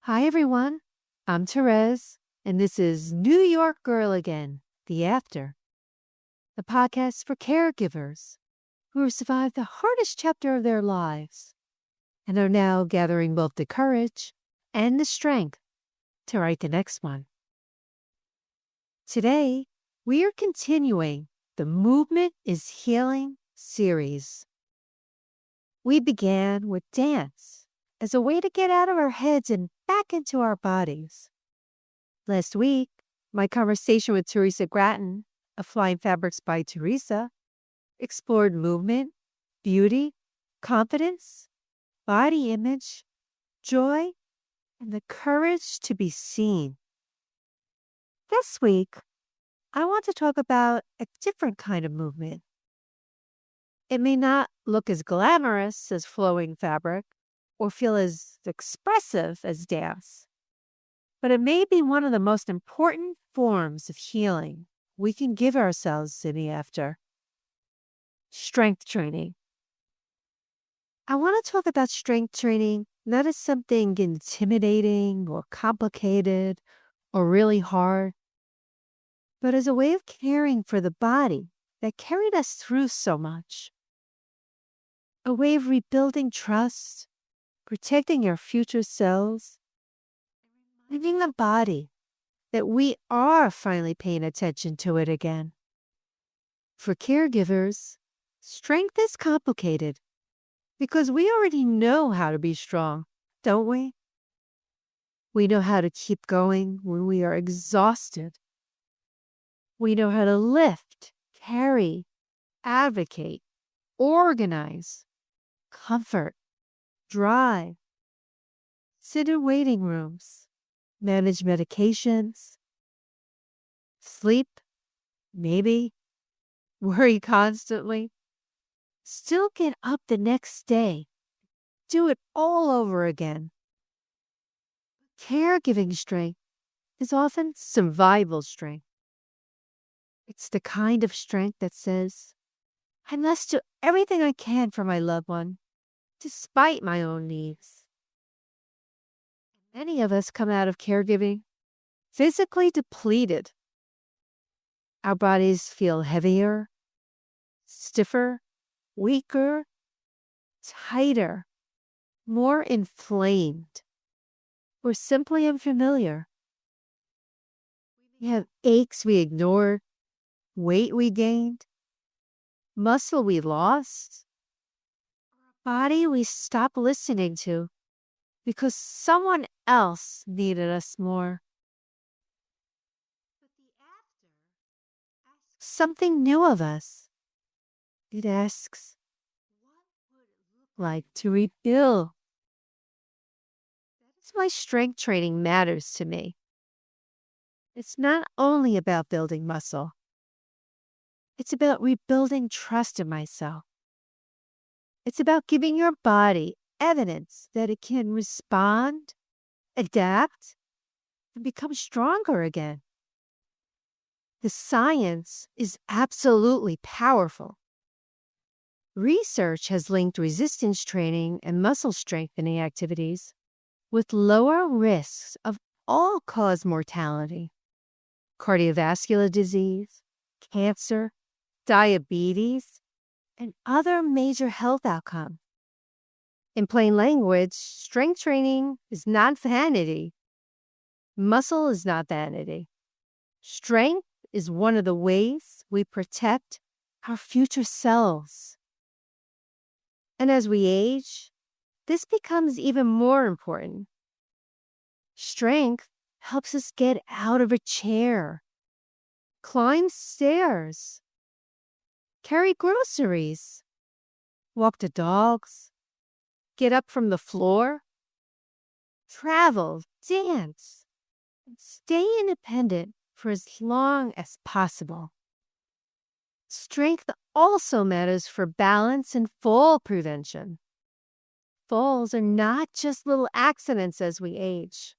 Hi, everyone. I'm Therese, and this is New York Girl Again, The After, the podcast for caregivers who have survived the hardest chapter of their lives and are now gathering both the courage and the strength to write the next one. Today, we are continuing the Movement is Healing series. We began with dance as a way to get out of our heads and back into our bodies. Last week, my conversation with Teresa Grattan of Flying Fabrics by Teresa explored movement, beauty, confidence, body image, joy, and the courage to be seen. This week, I want to talk about a different kind of movement. It may not look as glamorous as flowing fabric or feel as expressive as dance, but it may be one of the most important forms of healing we can give ourselves in the after. Strength training. I want to talk about strength training not as something intimidating or complicated or really hard, but as a way of caring for the body that carried us through so much. A way of rebuilding trust, protecting our future selves, reminding the body that we are finally paying attention to it again. For caregivers, strength is complicated because we already know how to be strong, don't we? We know how to keep going when we are exhausted. We know how to lift, carry, advocate, organize, comfort, drive, sit in waiting rooms, manage medications, sleep, maybe, worry constantly, still get up the next day, do it all over again. Caregiving strength is often survival strength. It's the kind of strength that says, I must do everything I can for my loved one, despite my own needs. Many of us come out of caregiving physically depleted. Our bodies feel heavier, stiffer, weaker, tighter, more inflamed, or simply unfamiliar. We have aches we ignored, weight we gained, muscle we lost, body we stopped listening to because someone else needed us more. But the after asks something new of us. It asks, what would it look like to rebuild? That is why strength training matters to me. It's not only about building muscle. It's about rebuilding trust in myself. It's about giving your body evidence that it can respond, adapt, and become stronger again. The science is absolutely powerful. Research has linked resistance training and muscle strengthening activities with lower risks of all-cause mortality, cardiovascular disease, cancer, diabetes, and other major health outcomes. In plain language, strength training is not vanity. Muscle is not vanity. Strength is one of the ways we protect our future selves. And as we age, this becomes even more important. Strength helps us get out of a chair, climb stairs, carry groceries, walk the dogs, get up from the floor, travel, dance, and stay independent for as long as possible. Strength also matters for balance and fall prevention. Falls are not just little accidents as we age.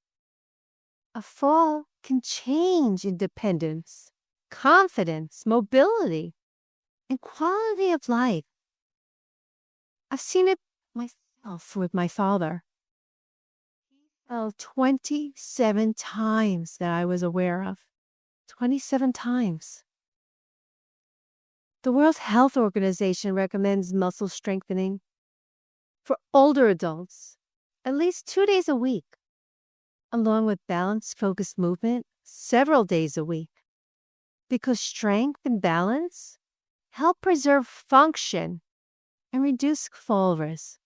A fall can change independence, confidence, mobility, and quality of life. I've seen it myself with my father. Oh, 27 times that I was aware of. 27 times. The World Health Organization recommends muscle strengthening for older adults at least 2 days a week, along with balanced, focused movement several days a week, because strength and balance help preserve function and reduce fall risk.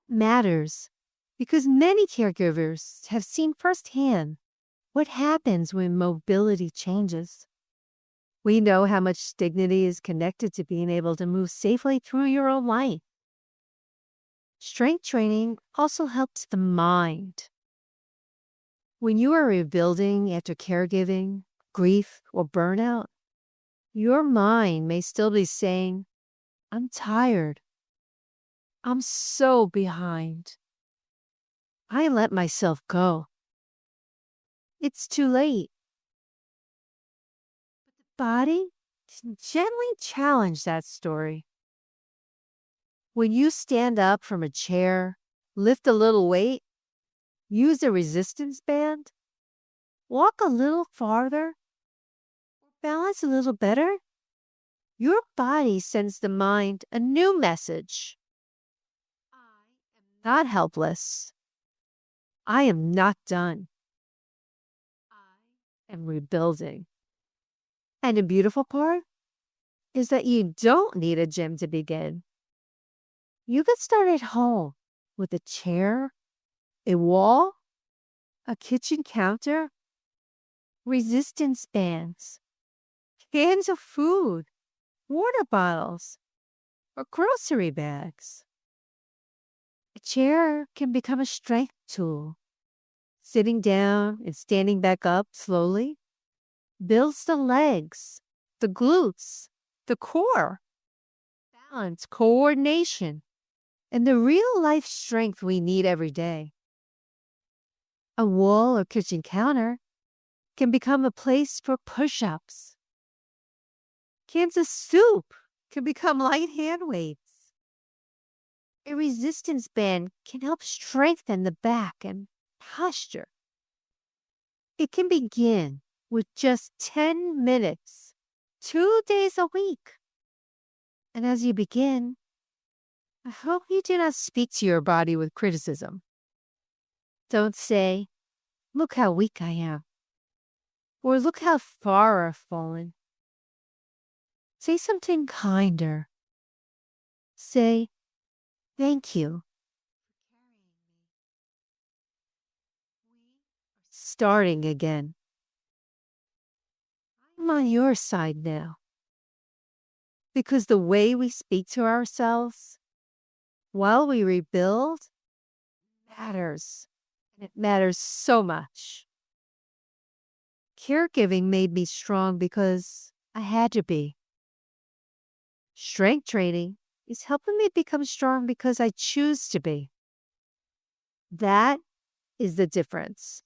Matters because many caregivers have seen firsthand what happens when mobility changes. We know how much dignity is connected to being able to move safely through your own life. Strength training also helps the mind. When you are rebuilding after caregiving, grief, or burnout, your mind may still be saying, I'm tired. I'm so behind. I let myself go. It's too late. Body can gently challenge that story. When you stand up from a chair, lift a little weight, use a resistance band, walk a little farther, balance a little better, your body sends the mind a new message. I am not helpless. I am not done. I am rebuilding. And the beautiful part is that you don't need a gym to begin. You can start at home with a chair, a wall, a kitchen counter, resistance bands, cans of food, water bottles, or grocery bags. A chair can become a strength tool. Sitting down and standing back up slowly builds the legs, the glutes, the core, balance, coordination, and the real life strength we need every day. A wall or kitchen counter can become a place for push-ups. Cans of soup can become light hand weights. A resistance band can help strengthen the back and posture. It can begin with just 10 minutes, 2 days a week. And as you begin, I hope you do not speak to your body with criticism. Don't say, look how weak I am, or look how far I've fallen. Say something kinder. Say, thank you. Starting again. I'm on your side now. Because the way we speak to ourselves while we rebuild matters. And it matters so much. Caregiving made me strong because I had to be. Strength training is helping me become strong because I choose to be. That is the difference.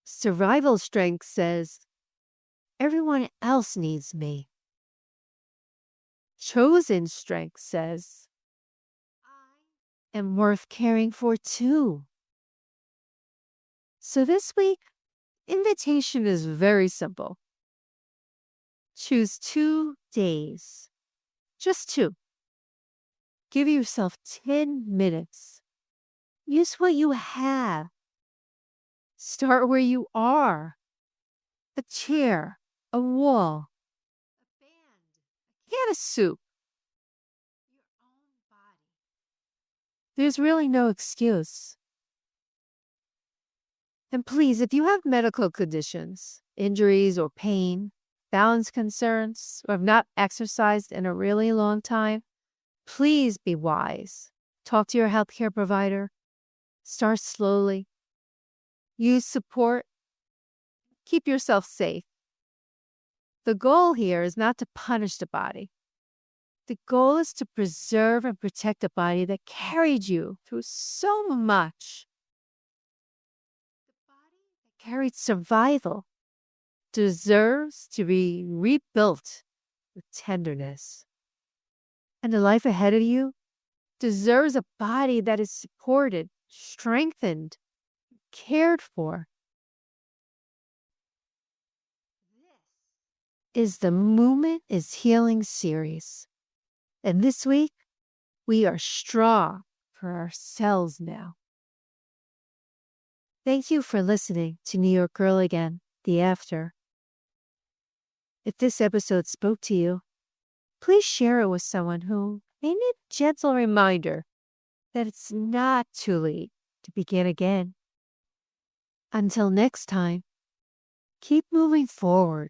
Survival strength says, everyone else needs me. Chosen strength says, I am worth caring for too. So this week, invitation is very simple. Choose 2 days. Just 2. Give yourself 10 minutes. Use what you have. Start where you are. A chair, a wall, a band, a can of soup. Your own body. There's really no excuse. And please, if you have medical conditions, injuries or pain, balance concerns, or have not exercised in a really long time, please be wise. Talk to your healthcare provider. Start slowly. Use support. Keep yourself safe. The goal here is not to punish the body. The goal is to preserve and protect the body that carried you through so much. The body that carried survival deserves to be rebuilt with tenderness. And the life ahead of you deserves a body that is supported, strengthened, cared for. This is the Movement is Healing series. And this week, we are strong for ourselves now. Thank you for listening to New York Girl Again, The After. If this episode spoke to you, please share it with someone who may need a gentle reminder that it's not too late to begin again. Until next time, keep moving forward,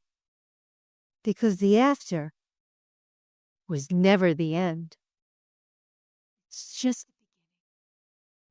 because the after was never the end. It's just